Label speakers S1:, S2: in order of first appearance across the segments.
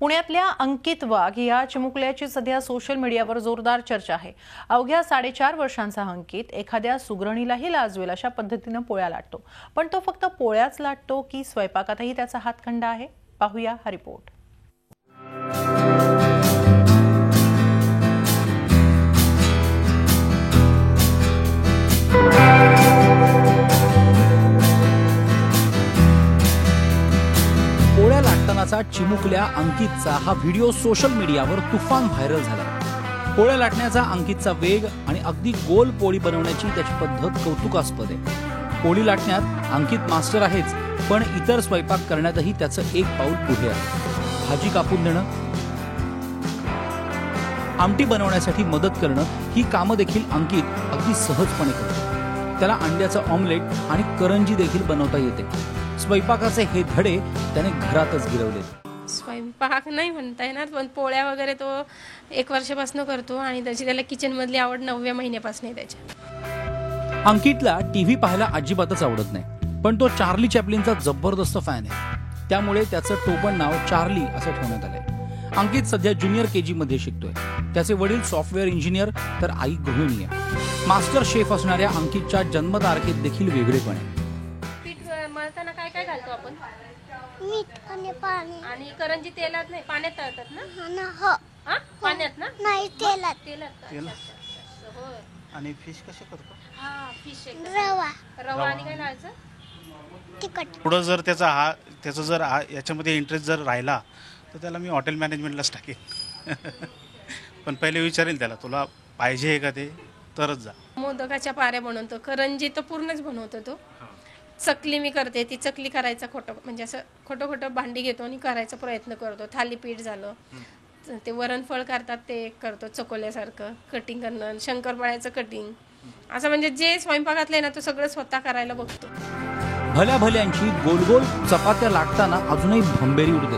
S1: पुण्यातल्या अंकित वाघ या चिमुकल्याची सध्या सोशल मीडियावर जोरदार चर्चा आहे। अवघ्या 4.5 वर्षांचा अंकित एखाद्या सुगरणीलाही लाजवेल अशा पद्धतीने पोळ्या लाटतो। पण तो फक्त पोळ्याच लाटतो की स्वयंपाकातही त्याचा हातखंडा आहे? पाहूया हा रिपोर्ट।
S2: पोळ्या लाटतानाचा चिमुकल्या अंकितचा हा व्हिडिओ सोशल मीडियावर तुफान व्हायरल झाला। पोळ्या लाटण्याचा अंकितचा वेग आणि अगदी गोल पोळी बनवण्याची त्याची पद्धत कौतुकास्पद आहे। पोळी लाटण्यात अंकित मास्टर आहेच, पण इतर स्वयंपाक करण्यातही त्याचं एक पाऊल पुढे आहे। भाजी कापून देणं, आमटी बनवण्यासाठी मदत करणं ही कामं देखील अंकित अगदी सहजपणे करतो। त्याला अंड्याचं ऑमलेट आणि करंजी देखील बनवता येते। स्वयंपाकाचे हे धडे त्याने घरातच गिरवले।
S3: स्वयंपाक नाही म्हणता येणार, पण पोळ्या वगैरे तो 1 वर्षापासून करतो आणि त्याला किचन मधली आवड 9व्या महिन्यापासून आहे त्याच्या।
S2: अंकितला टीव्ही पाहायला अजिबातच आवडत नाही, पण तो चार्ली चॅपलिनचा जबरदस्त फॅन आहे। त्यामुळे त्याचं टोपण नाव चार्ली असं ठेवण्यात आलंय। अंकित सध्या ज्युनियर केजी मध्ये शिकतोय। त्याचे वडील सॉफ्टवेअर इंजिनियर तर आई गृहिणी आहे। मास्टर शेफ असणाऱ्या अंकितच्या जन्मतारखेत देखील वेगळेपण आहे।
S3: मळताना काय काय घालतो आपण?
S4: मीठ आणि पाणी।
S3: आणि करंजी तेलात नाही, पाण्यात तळतात ना?
S4: हो,
S3: पाण्यात ना?
S4: नाही, तेलात।
S3: हो।
S5: आणि फिश कसे करतो?
S3: फिश
S4: रवा
S3: आणि काय घालायचं?
S4: तिखट।
S5: पुढे जर त्याचा जर याच्यामध्ये इंटरेस्ट जर राहिला तर त्याला मी हॉटेल मॅनेजमेंटलाच टाकेन। पण पहिले विचारेल त्याला, तुला पाहिजे आहे का ते, तरच जा।
S3: मोदकाच्या पाऱ्या बनवतो, करंजी तर पूर्णच बनवतो तो। चकली मी करते, ती चकली करायचा म्हणजे असं खोटं भांडी घेतो आणि करायचा प्रयत्न करतो। थालीपीठ झालं, ते वरणफळ करतात ते करतो, चकोल्यासारखं कटिंग करणं, शंकरपाळ्याचं कटिंग, असं म्हणजे जे स्वयंपाकातलं ना तो सगळं स्वतः करायला बघतो।
S2: भल्या भल्यांची गोल गोल चपात्या लाटताना अजूनही भंबेरी उडते,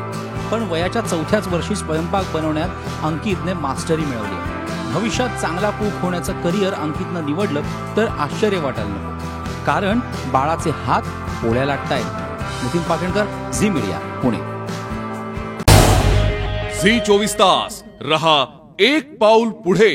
S2: पण वयाच्या 4थ्याच वर्षी स्वयंपाक बनवण्यात अंकितने मास्टरी मिळवली। भविष्यात चांगला कुक होण्याचं करिअर अंकितनं निवडलं तर आश्चर्य वाटायला नको, कारण बाळाचे हात पोळ्या लाटतायत। Nitin Patankar, Zee media, Pune.
S6: Zee 24 तास रहा एक पाऊल पुढे।